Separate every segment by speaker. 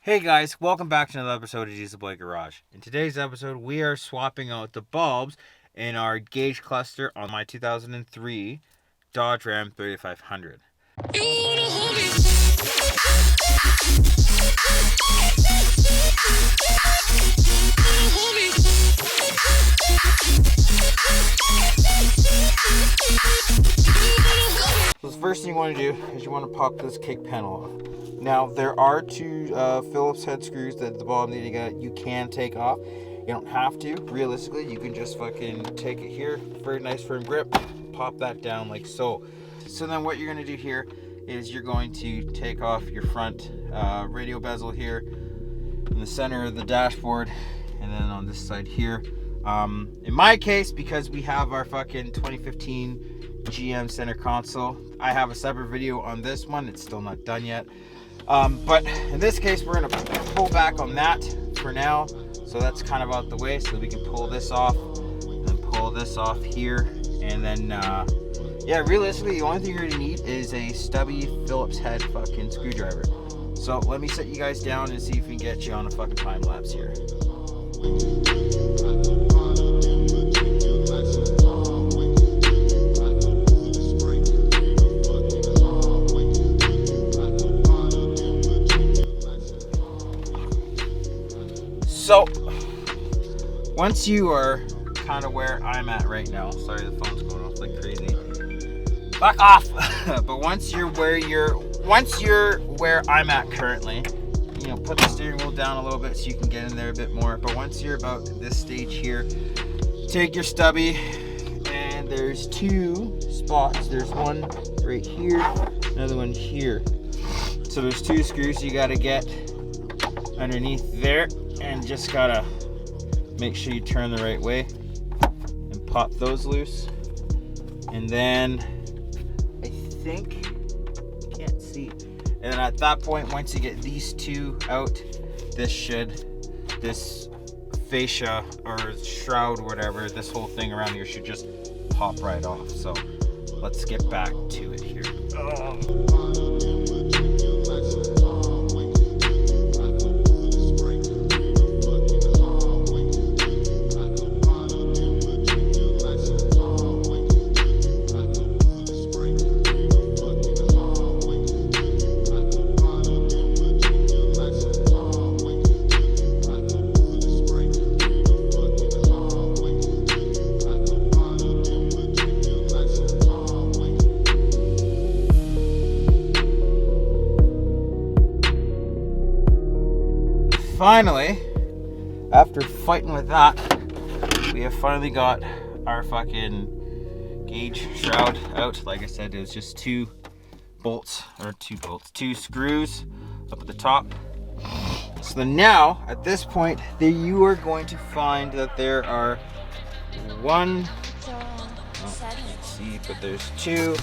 Speaker 1: Hey guys, welcome back to another episode of Diesel Boy Garage. In today's episode, we are swapping out the bulbs in our gauge cluster on my 2003 Dodge Ram 3500. So the first thing you want to do is you want to pop this kick panel off. Now, there are two Phillips head screws that the bulb need to get. You can take off. You don't have to. Realistically, you can just fucking take it here. Very nice firm grip. Pop that down like so. So then what you're going to do here is you're going to take off your front radio bezel here in the center of the dashboard. And then on this side here. In my case, because we have our fucking 2015 GM center console, I have a separate video on this one. It's still not done yet. But in this case, we're going to pull back on that for now. So that's kind of out the way, so we can pull this off and pull this off here. And then, yeah, realistically, the only thing you're going to need is a stubby Phillips head fucking screwdriver. So let me set you guys down and see if we can get you on a fucking time lapse here. So, once you are kind of where I'm at right now, sorry the phone's going off like crazy. Back off! But once you're where I'm at currently, you know, put the steering wheel down a little bit so you can get in there a bit more. But once you're about this stage here, take your stubby, and there's two spots. There's one right here, another one here. So there's two screws you gotta get underneath there. And just gotta make sure you turn the right way and pop those loose. And then I think, can't see. And then at that point, once you get these two out, this fascia or shroud, whatever, this whole thing around here should just pop right off. So let's get back to it here. Finally, after fighting with that, we have finally got our fucking gauge shroud out. Like I said, it was just two screws up at the top. So then now, at this point, you are going to find that there are there's two,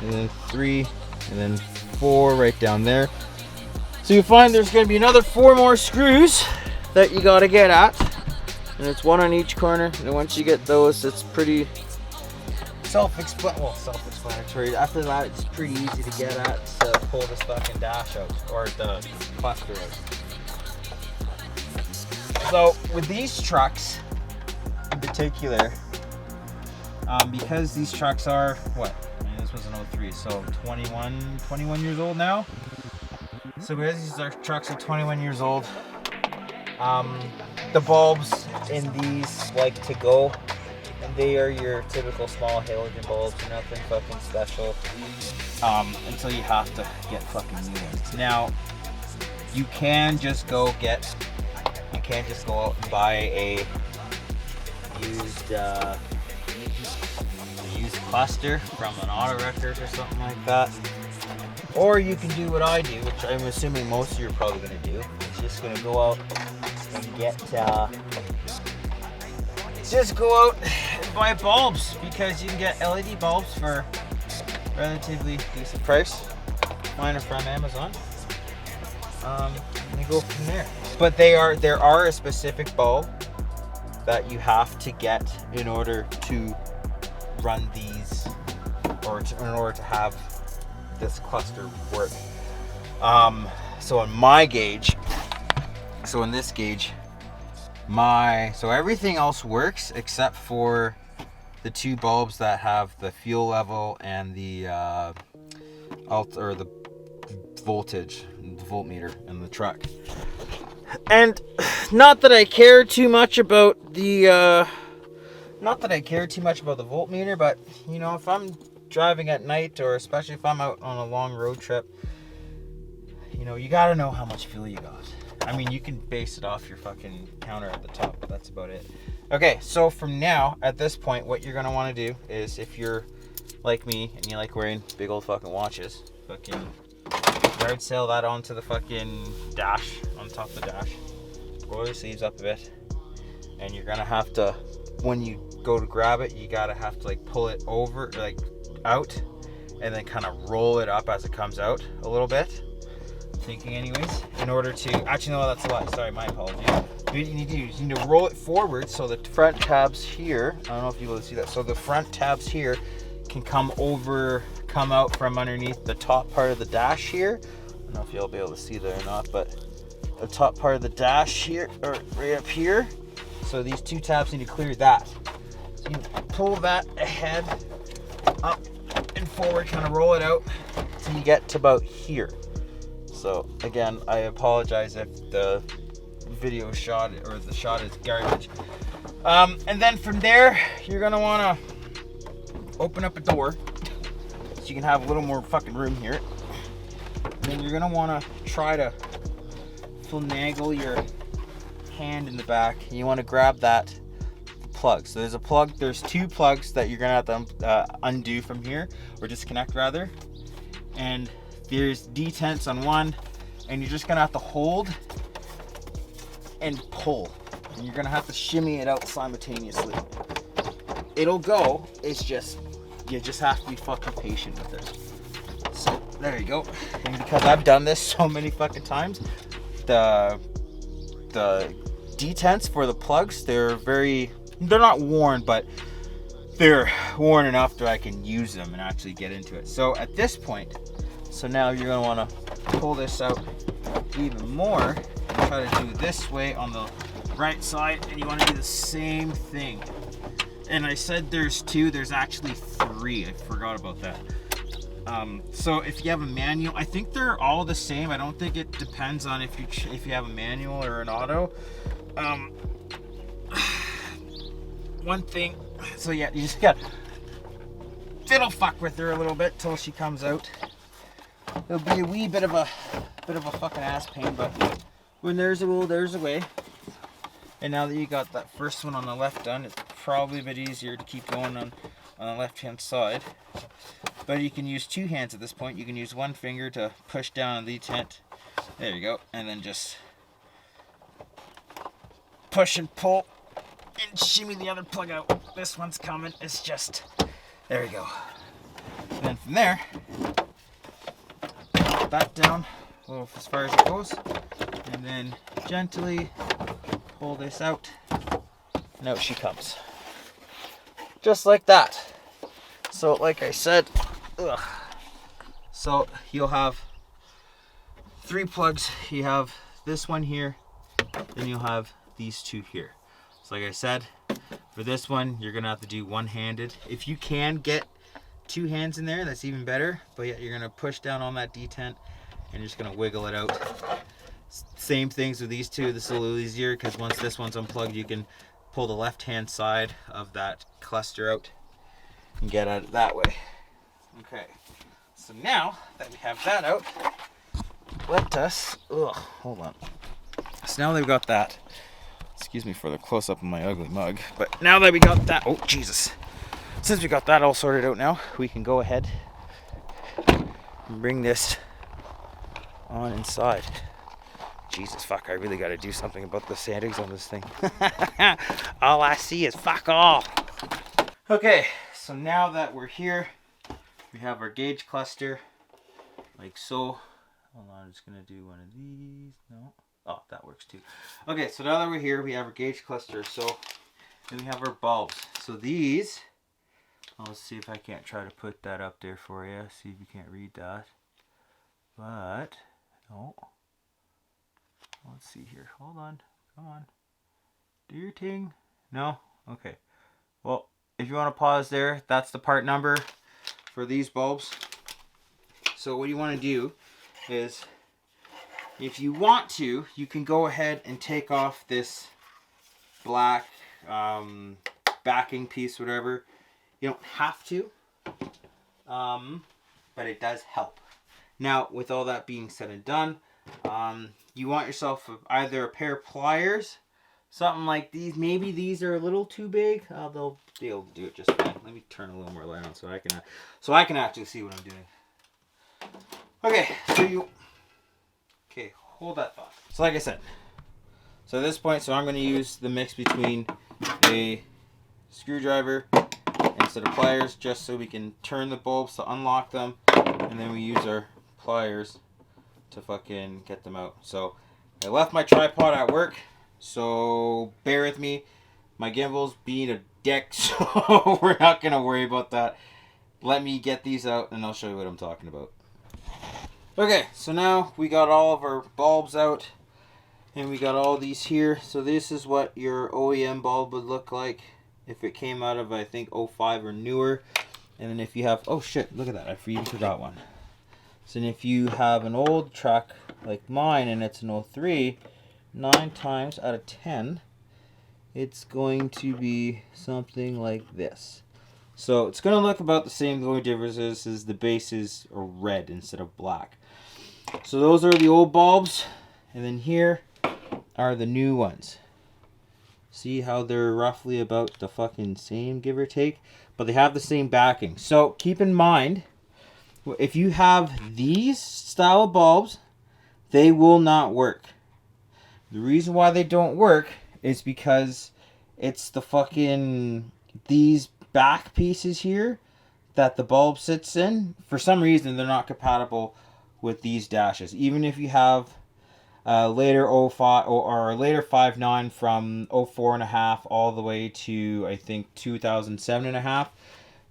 Speaker 1: and then three, and then four right down there. So you find there's going to be another 4 more screws that you got to get at, and it's one on each corner. And once you get those, it's pretty self-explanatory. After that, it's pretty easy to get at to pull this fucking dash out, or the cluster out. So with these trucks in particular, because these trucks are this was an 03, so 21 years old now. So because these trucks are 21 years old, the bulbs in these like to go, and they are your typical small halogen bulbs, nothing fucking special, until you have to get fucking new ones. Now, you can just go out and buy a used cluster from an auto record or something like that. Or you can do what I do, which I'm assuming most of you are probably going to do. It's just going to go out and buy bulbs, because you can get LED bulbs for relatively decent price. Mine are from Amazon. And they go from there. But there are a specific bulb that you have to get in order to run these, or in order to have this cluster work. So on my gauge, so in this gauge, so everything else works except for the two bulbs that have the fuel level and the the voltage, the voltmeter in the truck. And not that I care too much about the voltmeter, but you know, if I'm driving at night, or especially if I'm out on a long road trip, you know, you gotta know how much fuel you got. I mean, you can base it off your fucking counter at the top, but that's about it. Okay, so from now, at this point, what you're gonna want to do is, if you're like me and you like wearing big old fucking watches, fucking yard sail that onto the fucking dash, on top of the dash, roll your sleeves up a bit, and you're gonna have to, when you go to grab it, you gotta have to like pull it over, like out, and then kind of roll it up as it comes out a little bit. Thinking anyways, in order to, actually no, that's a lot, sorry, my apologies. What you need to do is you need to roll it forward so the front tabs here, I don't know if you'll be able to see that, so the front tabs here can come out from underneath the top part of the dash here. I don't know if you'll be able to see that or not, but the top part of the dash here, or right up here. So these two tabs need to clear that. So you pull that ahead, up and forward, kind of roll it out till you get to about here. So again, I apologize if the video shot or the shot is garbage. And then from there, you're gonna wanna open up a door so you can have a little more fucking room here. And then you're gonna wanna try to finagle your hand in the back. You wanna grab that plug. So there's two plugs that you're gonna have to undo from here, or disconnect rather. And there's detents on one, and you're just gonna have to hold and pull, and you're gonna have to shimmy it out simultaneously. It'll go, it's just, you just have to be fucking patient with it. So there you go. And because I've done this so many fucking times, the detents for the plugs, they're not worn, but they're worn enough that I can use them and actually get into it. So at this point, so now you're gonna wanna pull this out even more and try to do it this way on the right side, and you wanna do the same thing. And I said there's two, there's actually three, I forgot about that. So if you have a manual, I think they're all the same. I don't think it depends on if you have a manual or an auto. One thing, so yeah, you just gotta fiddle fuck with her a little bit till she comes out. It'll be a wee bit of a fucking ass pain, but when there's a will, there's a way. And now that you got that first one on the left done, it's probably a bit easier to keep going on the left hand side. But you can use two hands at this point. You can use one finger to push down on the tent. There you go. And then just push and pull and shimmy the other plug out. This one's coming. It's just, there you go. And then from there, that down a little as far as it goes, and then gently pull this out, and out she comes, just like that. So like I said, so you'll have three plugs. You have this one here, then you'll have these two here. So like I said, for this one you're gonna have to do one-handed. If you can get two hands in there, that's even better, but yeah, you're gonna push down on that detent and you're just gonna wiggle it out. Same things with these two. This is a little easier because once this one's unplugged, you can pull the left hand side of that cluster out and get at it that way. Okay, so now that we have that out, let us, hold on. So now that we've got that, excuse me for the close-up of my ugly mug, but now that we got that, oh Jesus, since we got that all sorted out now, we can go ahead and bring this on inside. Jesus fuck, I really gotta do something about the settings on this thing. All I see is fuck all. Okay, so now that we're here, we have our gauge cluster, like so. Hold on, I'm just gonna do one of these. No. Oh, that works too. Okay, so now that we're here, we have our gauge cluster. So then we have our bulbs. So these, I'll see if I can't try to put that up there for you. See if you can't read that. But no. see here. Hold on. Come on. Do your thing. No? Okay. Well, if you want to pause there, that's the part number for these bulbs. So what you want to do is, if you want to, you can go ahead and take off this black backing piece, whatever. You don't have to, but it does help. Now, with all that being said and done, you want yourself either a pair of pliers, something like these. Maybe these are a little too big. They'll be able to do it just fine. Let me turn a little more light on so I can actually see what I'm doing. Okay, hold that thought. So like I said, so at this point, I'm going to use the mix between a screwdriver instead of pliers, just so we can turn the bulbs to unlock them, and then we use our pliers to fucking get them out. So I left my tripod at work, so bear with me. My gimbal's being a dick, so we're not going to worry about that. Let me get these out and I'll show you what I'm talking about. Okay, so now we got all of our bulbs out and we got all these here. So this is what your OEM bulb would look like if it came out of, I think, 05 or newer. And then if you have, oh shit, look at that, I even forgot one. So if you have an old truck like mine and it's an 03, 9 times out of 10, it's going to be something like this. So it's going to look about the same. The only difference is the bases are red instead of black. So those are the old bulbs. And then here are the new ones. See how they're roughly about the fucking same, give or take? But they have the same backing. So keep in mind, if you have these style of bulbs, they will not work. The reason why they don't work is because it's the fucking, these back pieces here that the bulb sits in. For some reason, they're not compatible with these dashes. Even if you have later 05 or later 5.9 from 04.5 all the way to, I think, 2007.5,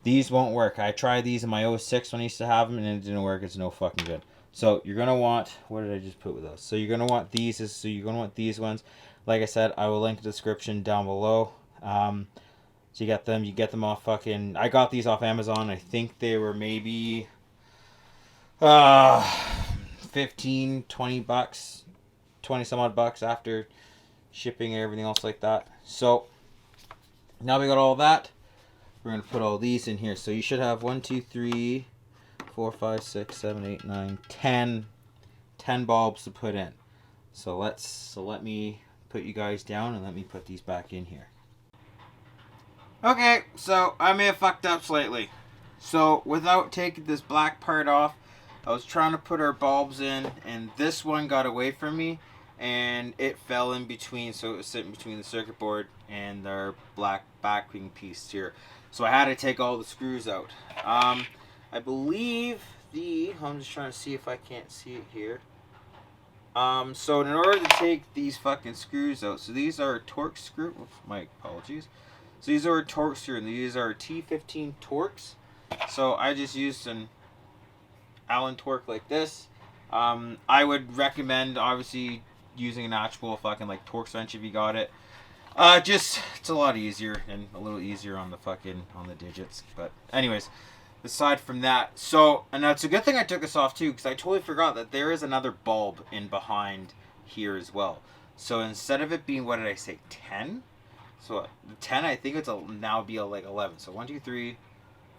Speaker 1: these won't work. I tried these in my 06 when I used to have them and it didn't work. It's no fucking good. So you're gonna want, what did I just put with those? So you're gonna want these. So you're gonna want these ones. Like I said, I will link the description down below. So you get them. You get them off fucking. I got these off Amazon. I think they were maybe 15, 20 bucks, 20 some odd bucks after shipping and everything else like that. So now we got all that. We're gonna put all these in here. So you should have 1, 2, 3, 4, 5, 6, 7, 8, 9, 10 bulbs to put in. So let me put you guys down and let me put these back in here. Okay, so I may have fucked up slightly. So without taking this black part off, I was trying to put our bulbs in and this one got away from me and it fell in between, so it was sitting between the circuit board and our black backing piece here. So I had to take all the screws out. I believe I'm just trying to see if I can't see it here. So in order to take these fucking screws out, so these are Torx screw, my apologies. So these are a Torx screw and these are T15 Torx. So I just used an Allen torque like this. I would recommend obviously using an actual fucking like Torx wrench if you got it. Just it's a lot easier and a little easier on the digits. But anyways, aside from that, so and it's a good thing I took this off too because I totally forgot that there is another bulb in behind here as well. So instead of it being, what did I say, 10? So the 10, I think it's now be like 11. So 1, 2, 3,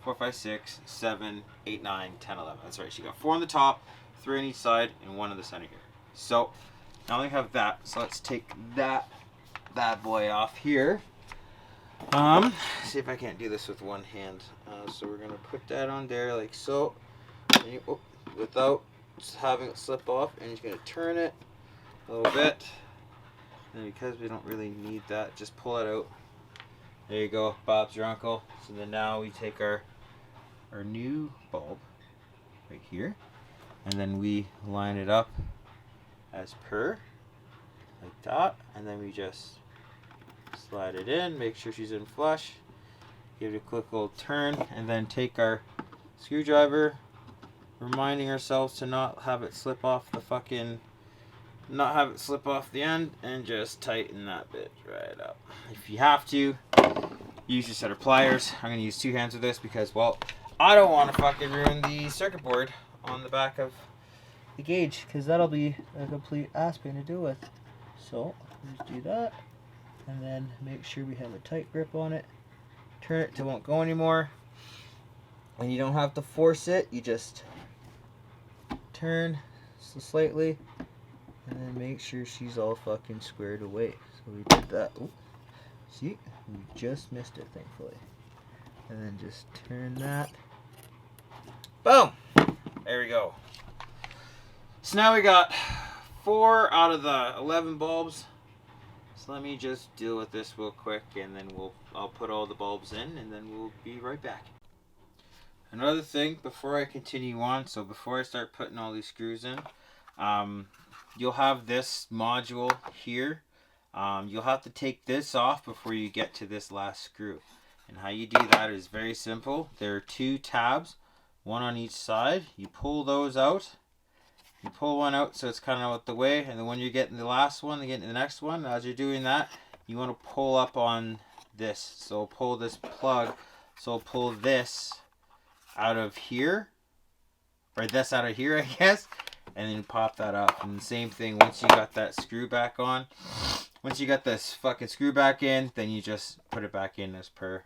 Speaker 1: 4, 5, 6, 7, 8, 9, 10, 11. That's right. So you got 4 on the top, 3 on each side, and 1 in the center here. So now we have that. So let's take that bad boy off here. See if I can't do this with one hand. So we're gonna put that on there like so, and without having it slip off, and you're just gonna turn it a little bit. And because we don't really need that, just pull it out. There you go, Bob's your uncle. So then now we take our new bulb right here, and then we line it up as per, like that, and then we just slide it in, make sure she's in flush, give it a quick little turn, and then take our screwdriver, reminding ourselves to not have it slip off the fucking not have it slip off the end, and just tighten that bit right up. If you have to, use your set of pliers. I'm gonna use 2 hands with this because, well, I don't want to fucking ruin the circuit board on the back of the gauge, because that'll be a complete ass pain to deal with. So just do that, and then make sure we have a tight grip on it. Turn it till it won't go anymore, and you don't have to force it. You just turn so slightly, and then make sure she's all fucking squared away. So we did that. Ooh. See, we just missed it, thankfully. And then just turn that. Boom! There we go. So now we got 4 out of the 11 bulbs. So let me just deal with this real quick, and then I'll put all the bulbs in, and then we'll be right back. Another thing before I continue on, so before I start putting all these screws in, you'll have this module here. You'll have to take this off before you get to this last screw. And how you do that is very simple. There are 2 tabs, one on each side. You pull those out. You pull one out so it's kind of out the way, and then when you're getting the last one, you get the next one. As you're doing that, you want to pull up on this. So pull this plug. So pull this out of here, or this out of here, I guess, and then pop that up. And the same thing once you got that screw back on. Once you got this fucking screw back in, then you just put it back in as per,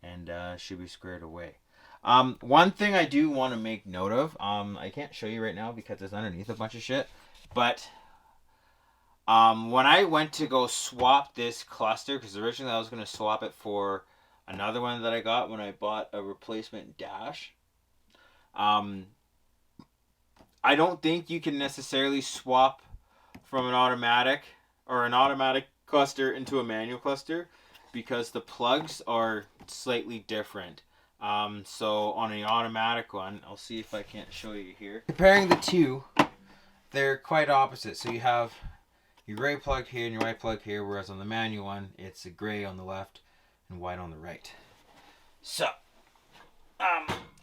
Speaker 1: and should be squared away. One thing I do want to make note of, I can't show you right now because it's underneath a bunch of shit, but when I went to go swap this cluster, because originally I was going to swap it for another one that I got when I bought a replacement dash, I don't think you can necessarily swap from an automatic cluster into a manual cluster, because the plugs are slightly different. So on an automatic one, I'll see if I can't show you here. Comparing the two, they're quite opposite. So you have your gray plug here and your white plug here, whereas on the manual one, it's a gray on the left and white on the right. So,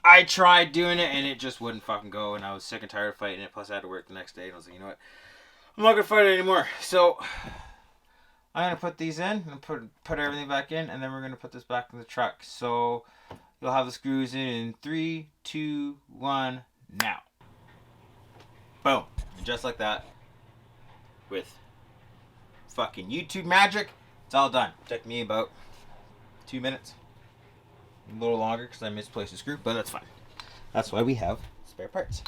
Speaker 1: I tried doing it and it just wouldn't fucking go, and I was sick and tired of fighting it. Plus I had to work the next day, and I was like, you know what? I'm not gonna fight it anymore. So I'm gonna put these in and put everything back in, and then we're gonna put this back in the truck. So you'll have the screws in 3, 2, 1, now. Boom. And just like that, with fucking YouTube magic, it's all done. It took me about 2 minutes. A little longer because I misplaced the screw, but that's fine. That's why we have spare parts.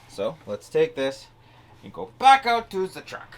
Speaker 1: So let's take this and go back out to the truck.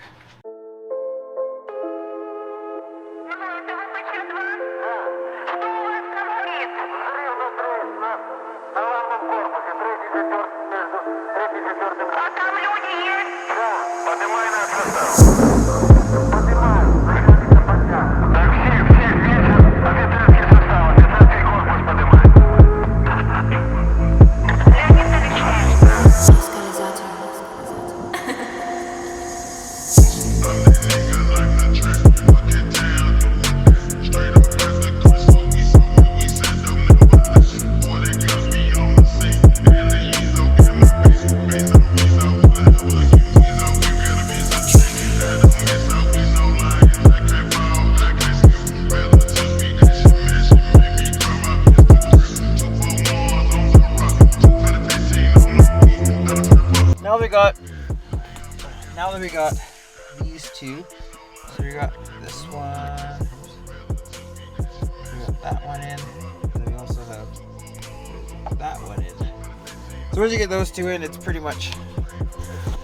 Speaker 1: Now that we got these two, so we got this one, we got that one in, and we also have that one in. So once you get those two in, it's pretty much,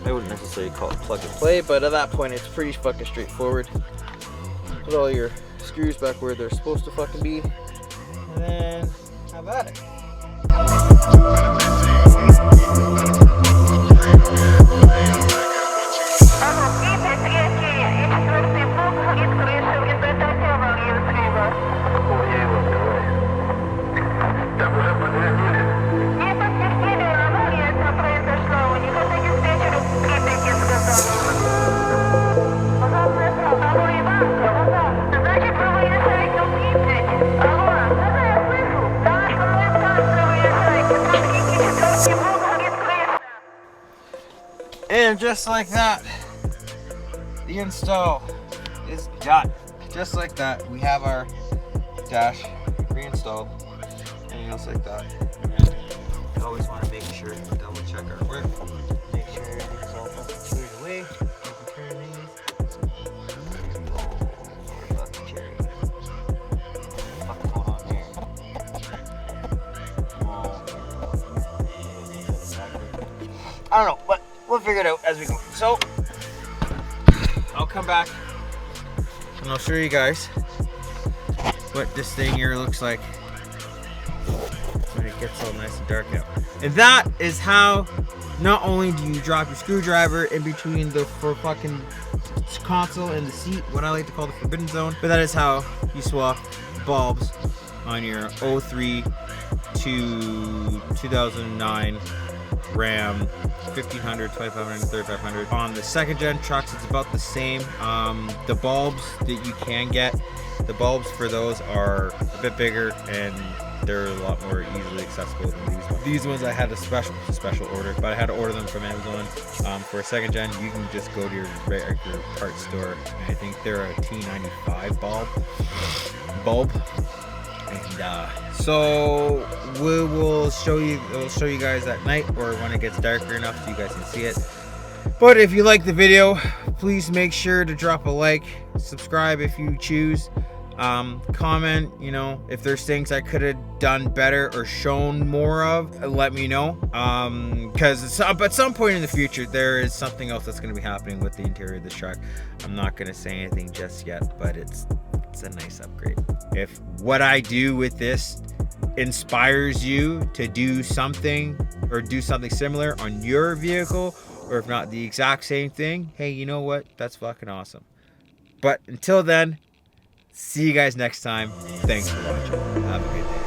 Speaker 1: I wouldn't necessarily call it plug and play, but at that point it's pretty fucking straightforward. Put all your screws back where they're supposed to fucking be, and then have at it. And just like that, the install is done. Just like that, we have our dash reinstalled. Anything else like that. And I always want to make sure to double check our work. Make sure everything's all fucking screwed away. Turn these. What's going on there? I don't know, but we'll figure it out as we go. So I'll come back and I'll show you guys what this thing here looks like when it gets all nice and dark out. And that is how not only do you drop your screwdriver in between the fucking console and the seat, what I like to call the forbidden zone, but that is how you swap bulbs on your 03 to 2009 Ram 1500, 2500, 3500. On the second gen trucks, it's about the same. The bulbs that you can get, the bulbs for those are a bit bigger and they're a lot more easily accessible than these ones. These ones I had a special order, but I had to order them from Amazon. For a second gen, you can just go to your regular parts store. And I think they're a T95 bulb. And so we will show you. We'll show you guys at night or when it gets darker enough so you guys can see it. But if you like the video, please make sure to drop a like, subscribe if you choose. Comment, you know, if there's things I could have done better or shown more of, let me know. Because at some point in the future, there is something else that's going to be happening with the interior of this truck. I'm not going to say anything just yet, but it's a nice upgrade. If what I do with this inspires you to do something or do something similar on your vehicle, or if not the exact same thing, hey, you know what? That's fucking awesome. But until then, see you guys next time. Thanks for watching. Have a good day.